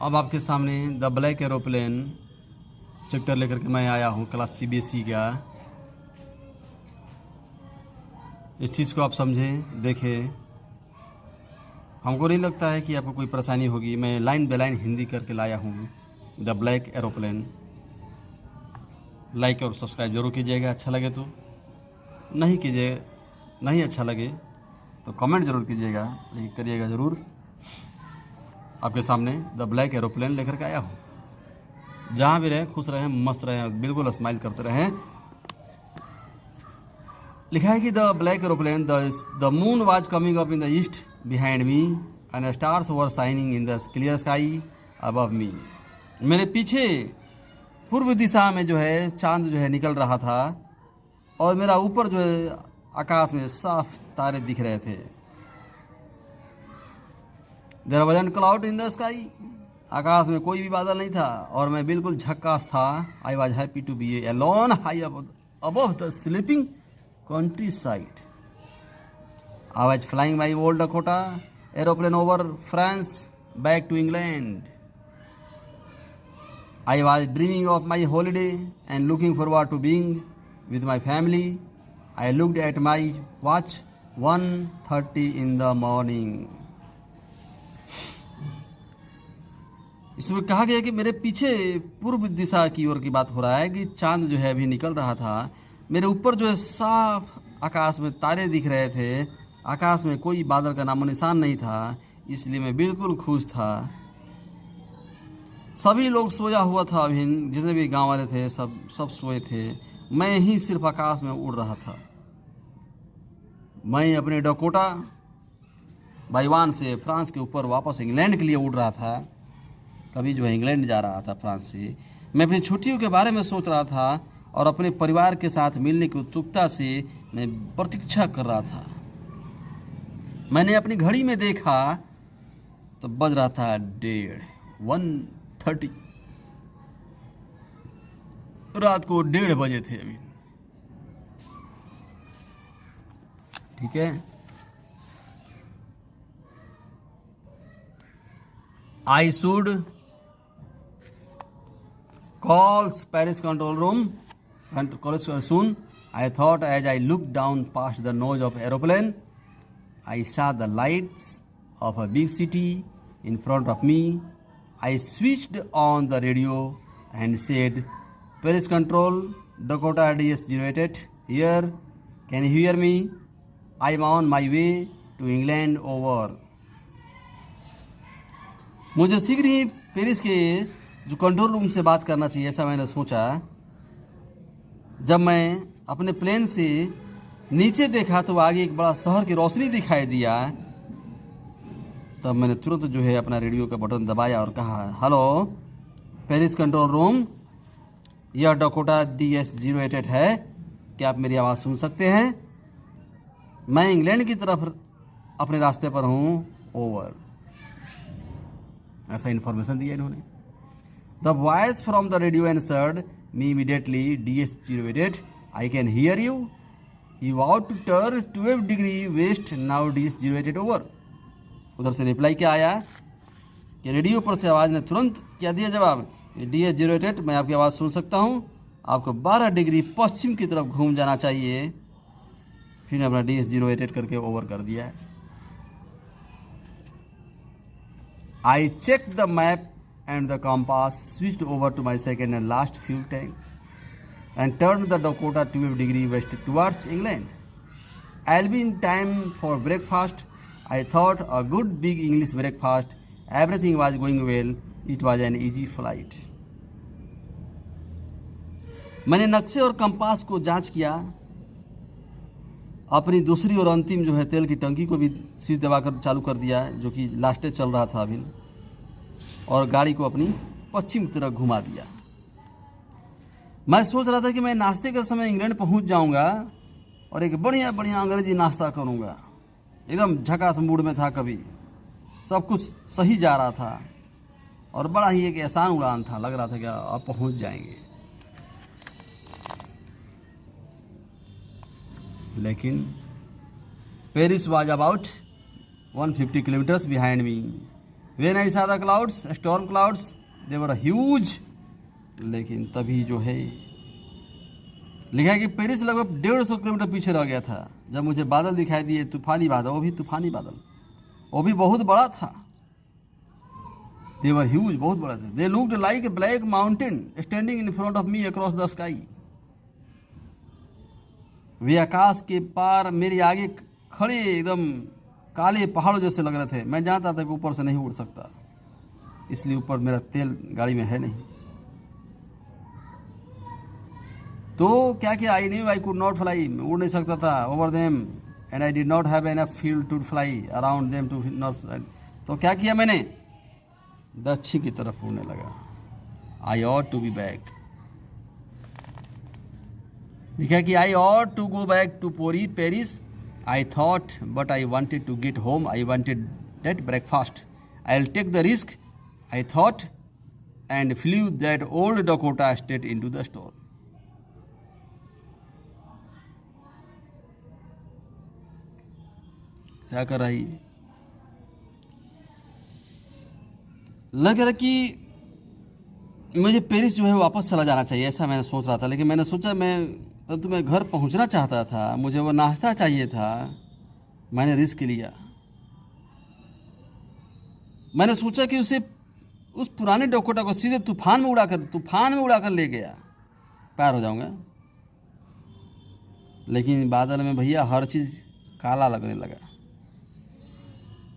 अब आपके सामने द ब्लैक एरोप्लेन चैप्टर लेकर के मैं आया हूँ क्लास CBSE का। इस चीज़ को आप समझें, देखें। हमको नहीं लगता है कि आपको कोई परेशानी होगी। मैं लाइन बाय लाइन हिंदी करके लाया हूँ द ब्लैक एरोप्लेन। लाइक और सब्सक्राइब जरूर कीजिएगा, अच्छा लगे तो। नहीं कीजिए, नहीं अच्छा लगे तो कमेंट ज़रूर कीजिएगा, लेकिन करिएगा ज़रूर। आपके सामने द ब्लैक एरोप्लेन लेकर के आया हूँ। जहाँ भी रहें खुश रहें, मस्त रहें, बिल्कुल स्माइल करते रहें। लिखा है कि the black aeroplane, the moon was coming up in the east behind me and stars were shining in the clear sky above मी। मेरे पीछे पूर्व दिशा में जो है चांद जो है निकल रहा था और मेरा ऊपर जो है आकाश में साफ तारे दिख रहे थे। There was an cloud in the sky, आकाश में कोई भी बादल नहीं था और मैं बिल्कुल झक्कास था। I was happy to be alone high above the sleeping countryside. I was flying my old Dakota aeroplane over France back to England. I was dreaming of my holiday and looking forward to being with my family. I looked at my watch, 1:30 in the morning. इसमें कहा गया कि मेरे पीछे पूर्व दिशा की ओर की बात हो रहा है कि चांद जो है अभी निकल रहा था। मेरे ऊपर जो है साफ आकाश में तारे दिख रहे थे, आकाश में कोई बादल का नामो निशान नहीं था, इसलिए मैं बिल्कुल खुश था। सभी लोग सोया हुआ था, अभी जितने भी गांव वाले थे सब सोए थे। मैं ही सिर्फ आकाश में उड़ रहा था। मैं अपने डकोटा बाईवान से फ्रांस के ऊपर वापस इंग्लैंड के लिए उड़ रहा था। कभी जो है इंग्लैंड जा रहा था फ्रांस से। मैं अपनी छुट्टियों के बारे में सोच रहा था और अपने परिवार के साथ मिलने की उत्सुकता से मैं प्रतीक्षा कर रहा था। मैंने अपनी घड़ी में देखा तो बज रहा था 1:30। रात को 1:30 बजे थे अभी। ठीक है। I should call Paris control room soon. I thought as I looked down past the nose of aeroplane. I saw the lights of a big city in front of me. I switched on the radio and said, Paris Control, Dakota DS-08 here. Can you hear me? I am on my way to England over. मुझे शीघ्र ही Paris के जो control room से बात करना चाहिए, ऐसा मैंने सोचा। जब मैं अपने प्लेन से नीचे देखा तो आगे एक बड़ा शहर की रोशनी दिखाई दिया। तब मैंने तुरंत जो है अपना रेडियो का बटन दबाया और कहा, हेलो पेरिस कंट्रोल रूम, यह डकोटा DS-08 है, क्या आप मेरी आवाज़ सुन सकते हैं? मैं इंग्लैंड की तरफ अपने रास्ते पर हूँ, ओवर। ऐसा इन्फॉर्मेशन दिया इन्होंने। The voice from the radio answered me immediately, DS-08, I can hear you, you ought to turn 12 degree west now, DS-08 over. उधर से रिप्लाई क्या आया कि रेडियो पर से आवाज़ ने तुरंत क्या दिया जवाब, DS-08 मैं आपकी आवाज़ सुन सकता हूँ, आपको 12 डिग्री पश्चिम की तरफ घूम जाना चाहिए। फिर अपना DS-08 करके ओवर कर दिया है। I check the map and the compass, switched over to my second and last fuel tank and turned the Dakota 12 degree west towards England. I'll be in time for breakfast. I thought a good big English breakfast. Everything was going well. It was an easy flight. मैंने नक्शे और compass को जांच किया। अपनी दूसरी और अंतिम जो है तेल की टंकी को भी स्विच दबाकर चालू कर दिया, जो कि लास्ट चल रहा था अभी, और गाड़ी को अपनी पश्चिम की तरफ घुमा दिया। मैं सोच रहा था कि मैं नाश्ते के समय इंग्लैंड पहुंच जाऊंगा और एक बढ़िया बढ़िया अंग्रेजी नाश्ता करूंगा। एकदम झकास मूड में था, कभी सब कुछ सही जा रहा था और बड़ा ही एक आसान उड़ान था। लग रहा था कि आप पहुंच जाएंगे। लेकिन Paris was about 150 kilometres behind me when I saw the clouds, storm clouds, they were huge. लेकिन तभी जो है लिखा है कि पेरिस लगभग 150 किलोमीटर पीछे रह गया था जब मुझे बादल दिखाई दिए, तूफानी बादल, वो भी तूफानी बादल, वो भी बहुत बड़ा था। दे वर ह्यूज, बहुत बड़ा था। They looked like a black mountain standing in front of me across the sky. वे आकाश के पार मेरे आगे खड़े एकदम काले पहाड़ों जैसे लग रहे थे। मैं जानता था कि ऊपर से नहीं उड़ सकता, इसलिए ऊपर मेरा तेल गाड़ी में है नहीं। तो क्या किया, I knew I could not fly, उड़ नहीं सकता था over them, and I did not have enough field to fly around them to north side. तो क्या किया मैंने, दक्षिण की तरफ उड़ने लगा। I ought to be back, लिखा कि I ought to go back to Paris, I thought but I wanted to get home, I wanted that breakfast, I will take the risk, I thought, and flu that old Dakota state into the store. क्या कर रही, लग रहा कि मुझे Paris जो है वापस चला जाना चाहिए, ऐसा मैंने सोच रहा था। लेकिन मैंने सोचा मैं घर पहुंचना चाहता था, मुझे वो नाश्ता चाहिए था। मैंने रिस्क लिया, मैंने सोचा कि उस पुराने डकोटा को सीधे तूफान में उड़ाकर ले गया, पार हो जाऊंगा। लेकिन बादल में भैया हर चीज़ काला लगने लगा।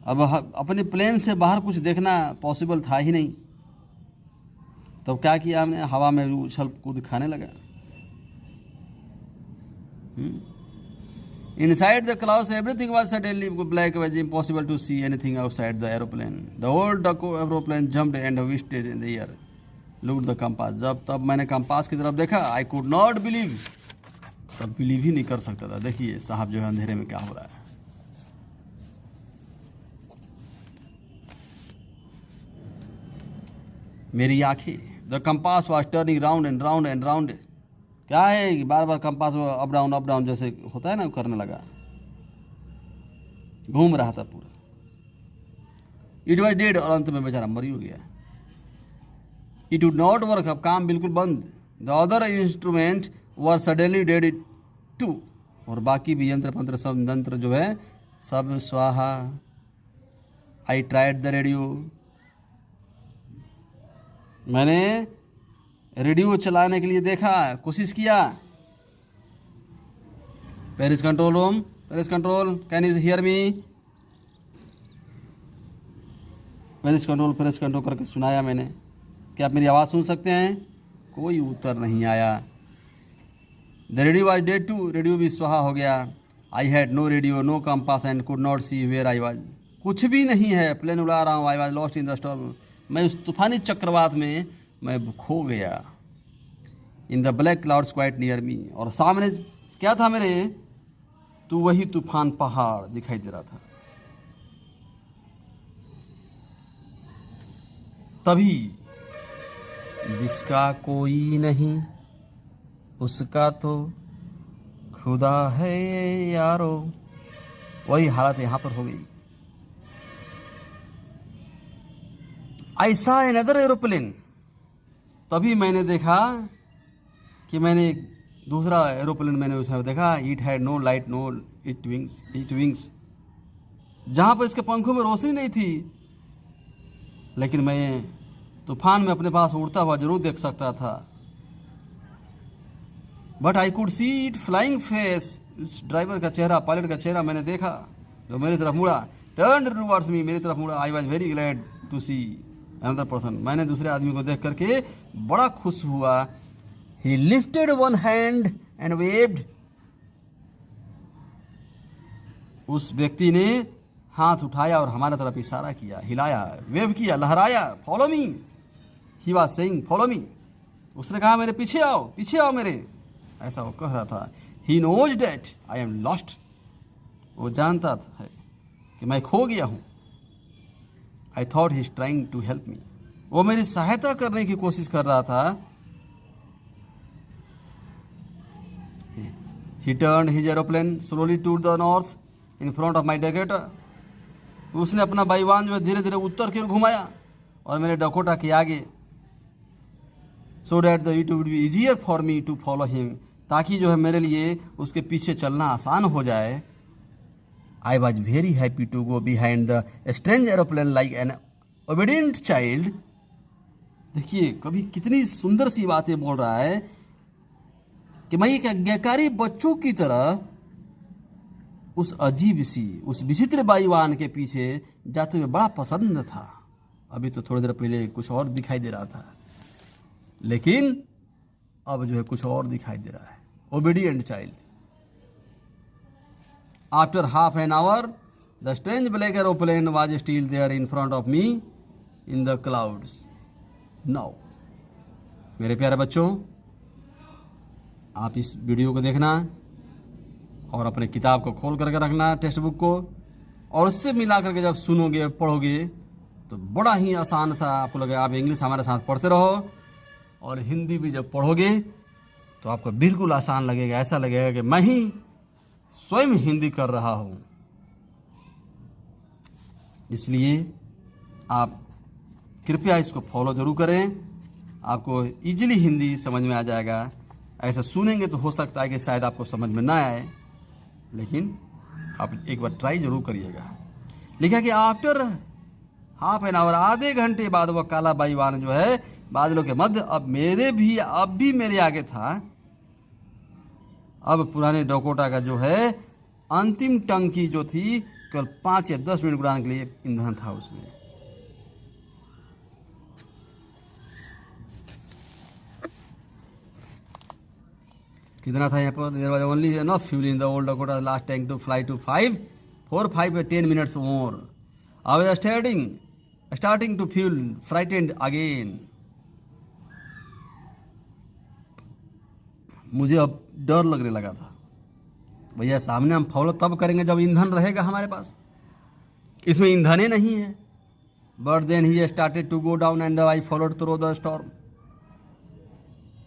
अब अपने प्लेन से बाहर कुछ देखना पॉसिबल था ही नहीं। तो क्या किया हमने, हवा में उछल कूद खाने लगा। Inside the clouds, everything was suddenly black. It was impossible to see anything outside the aeroplane. The whole aeroplane jumped and whisked in the air. Looked the compass. तब मैंने कंपास की तरफ देखा, I could not believe. तब believe ही नहीं कर सकता था। देखिए साहब जो है अंधेरे में क्या हो रहा है। मेरी आंखें, the compass was turning round and round and round. क्या है कि बार बार कंपास अप डाउन जैसे होता है ना, करने लगा, घूम रहा था पूरा। इट वाज डेड, और अंत में बेचारा मर ही हो गया। इट वुड नॉट वर्क, अब काम बिल्कुल बंद। The other instrument were suddenly dead too, और बाकी भी यंत्र पंत्र सब यंत्र जो है सब स्वाहा। आई ट्राइड द रेडियो, मैंने रेडियो चलाने के लिए देखा, कोशिश किया। Paris control room, Paris control, can you hear me? Paris control करके सुनाया मैंने, क्या आप मेरी आवाज़ सुन सकते हैं? कोई उत्तर नहीं आया। The radio was dead too, radio भी स्वाहा हो गया। I had no radio, no compass and could not see where I was, कुछ भी नहीं है, प्लेन उड़ा रहा हूँ। I was lost in the storm, मैं उस तूफानी चक्रवात में मैं खो गया। In the black clouds quite near me, और सामने क्या था मेरे, तो वही तूफान पहाड़ दिखाई दे रहा था। तभी जिसका कोई नहीं उसका तो खुदा है यारो, वही हालत यहां पर हो गई। आई सॉ अनदर एरोप्लेन, तभी मैंने देखा कि मैंने एक दूसरा एरोप्लेन मैंने उसमें देखा। It had no light, no it wings, जहाँ पर इसके पंखों में रोशनी नहीं थी, लेकिन मैं तूफान में अपने पास उड़ता हुआ जरूर देख सकता था। But I could see it flying face, उस ड्राइवर का चेहरा, पायलट का चेहरा मैंने देखा, जो मेरी तरफ मुड़ा, टर्न टुवर्ड्स मी, मेरी तरफ मुड़ा। I was very glad to see another person, मैंने दूसरे आदमी को देख करके बड़ा खुश हुआ। He lifted one hand and waved, उस व्यक्ति ने हाथ उठाया और हमारे तरफ इशारा किया, हिलाया, वेव किया, लहराया। Follow me, he was saying follow me, उसने कहा मेरे पीछे आओ मेरे, ऐसा वो कह रहा था। He knows that I am lost, वो जानता था कि मैं खो गया हूँ। I thought he is trying to help me, वो मेरी सहायता करने की कोशिश कर रहा था। He turned his aeroplane slowly to the north in front of my Dakota. तो उसने अपना बाईवान जो है धीरे धीरे उत्तर की ओर घुमाया और मेरे डकोटा के आगे, so that the it would be easier for me to follow him, ताकि जो है मेरे लिए उसके पीछे चलना आसान हो जाए। I was very happy to go behind the strange aeroplane like an obedient child. देखिए कभी कितनी सुंदर सी बातें बोल रहा है कि मैं एक आज्ञाकारी बच्चों की तरह उस अजीब सी, उस विचित्र बाईवान के पीछे जाते हुए बड़ा पसंद था। अभी तो थोड़ी देर पहले कुछ और दिखाई दे रहा था, लेकिन अब जो है कुछ और दिखाई दे रहा है। Obedient child. After half an hour the strange black aeroplane was still there in front of me in the clouds. Now मेरे प्यारे बच्चों, आप इस वीडियो को देखना और अपने किताब को खोल करके रखना, टेक्स्ट बुक को, और उससे मिला करके जब सुनोगे पढ़ोगे तो बड़ा ही आसान सा आपको लगेगा। आप इंग्लिश हमारे साथ पढ़ते रहो और हिंदी भी जब पढ़ोगे तो आपको बिल्कुल आसान लगेगा। ऐसा लगेगा कि मैं ही स्वयं हिंदी कर रहा हूँ। इसलिए आप कृपया इसको फॉलो जरूर करें, आपको इजीली हिंदी समझ में आ जाएगा। ऐसा सुनेंगे तो हो सकता है कि शायद आपको समझ में ना आए, लेकिन आप एक बार ट्राई जरूर करिएगा। लिखा कि आफ्टर हाफ एन आवर, आधे घंटे बाद वह काला बाईवान जो है बादलों के मध्य अब भी मेरे आगे था। अब पुराने डकोटा का जो है अंतिम टंकी जो थी, केवल 5 या 10 मिनट उड़ाने के लिए ईंधन था उसमें। कितना था यहाँ पर? There was only enough fuel in the old Dakota last tank to fly to 10 minutes more. I was starting to feel frightened again. मुझे अब डर लगने लगा था। भैया सामने हम फॉलो तब करेंगे जब ईंधन रहेगा हमारे पास, इसमें ईंधन ही नहीं है। But then he started to go down and I followed through the storm.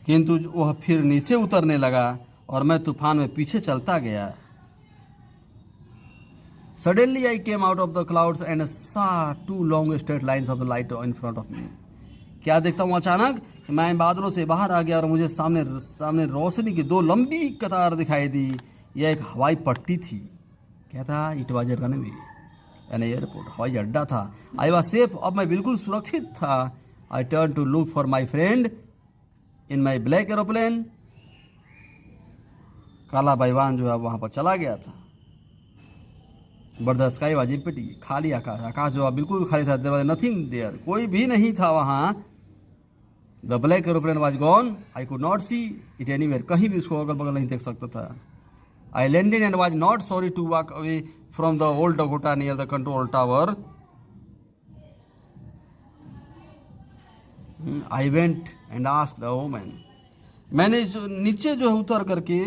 किंतु वह फिर नीचे उतरने लगा और मैं तूफान में पीछे चलता गया। Suddenly I came out of the clouds and सा 2 long straight lines of the light in front of मी। क्या देखता हूँ अचानक कि मैं बादलों से बाहर आ गया और मुझे सामने रोशनी की 2 लंबी कतार दिखाई दी। यह एक हवाई पट्टी थी। क्या था? इट वाज ए रनवे, यानी एयरपोर्ट, हवाई अड्डा था। आई वाज सेफ, अब मैं बिल्कुल सुरक्षित था। I turn to look for my friend in my black aeroplane. काला बाईवान जो है वहाँ पर चला गया था। But the sky was empty, खाली आकाश जो है बिल्कुल खाली था। देयर वाज नथिंग देयर, कोई भी नहीं था वहाँ। The black aeroplane was gone, I could not see it anywhere, कहीं भी उसको अगल बगल नहीं देख सकता था। I landed and was not sorry to walk away from the old Dakota near the control tower. I went and asked the woman. मैंने जो नीचे जो है उतर करके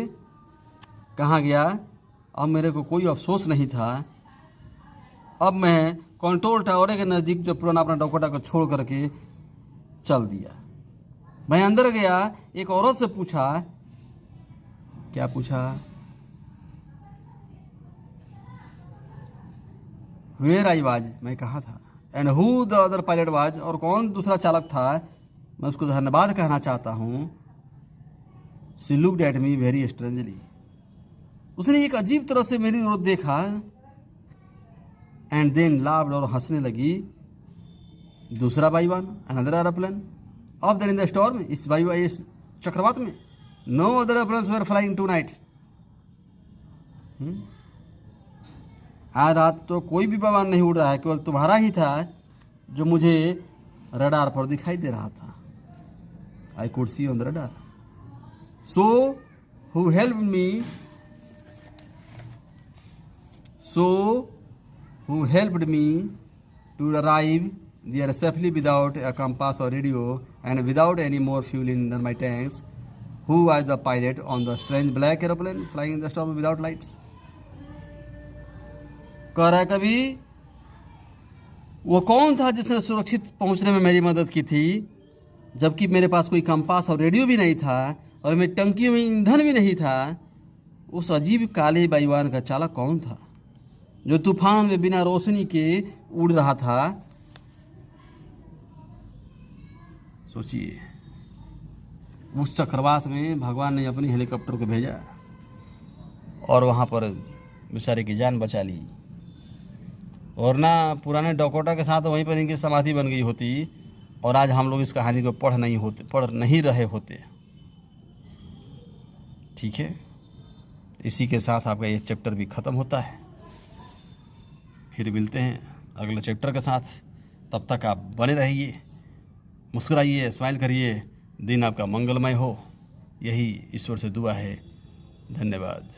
कहाँ गया, अब मेरे को कोई अफसोस नहीं था। अब मैं कंट्रोल टावर के नज़दीक जो पुराना अपना डकोटा को छोड़ करके चल दिया। मैं अंदर गया, एक औरत से पूछा। क्या पूछा? वेयर आई वाज, मैं कहाँ था, and who the other pilot was, और कौन दूसरा चालक था। मैं उसको धन्यवाद कहना चाहता हूँ। She looked at me very strangely. उसने एक अजीब तरह से मेरी ओर देखा एंड देन लाफ्ड, और हंसने लगी। दूसरा बाईवान, another aeroplane off there in the storm, इस चक्रवात में। No other aeroplanes were flying tonight. आज रात तो कोई भी बाईवान नहीं उड़ रहा है, केवल तुम्हारा ही था जो मुझे रडार पर दिखाई दे रहा था। I could see on the radar. So who helped me to arrive there safely without a compass or radio and without any more fuel in my tanks. Who was the pilot on the strange black aeroplane flying in the storm without lights? कह रहा है कभी वो कौन था जिसने सुरक्षित पहुंचने में मेरी मदद की थी, जबकि मेरे पास कोई कंपास और रेडियो भी नहीं था और मेरी टंकियों में ईंधन भी नहीं था। उस अजीब काले बाईवान का चालक कौन था? जो तूफान में बिना रोशनी के उड़ रहा था। सोचिए, उस चक्रवात में भगवान ने अपनी हेलीकॉप्टर को भेजा और वहाँ पर बेचारे की जान बचा ली। और ना पुराने डकोटा के साथ वहीं पर इनकी समाधि बन गई होती और आज हम लोग इस कहानी को पढ़ नहीं रहे होते। ठीक है, इसी के साथ आपका ये चैप्टर भी ख़त्म होता है। फिर मिलते हैं अगले चैप्टर के साथ। तब तक आप बने रहिए, मुस्कुराइए, स्माइल करिए। दिन आपका मंगलमय हो, यही ईश्वर से दुआ है। धन्यवाद।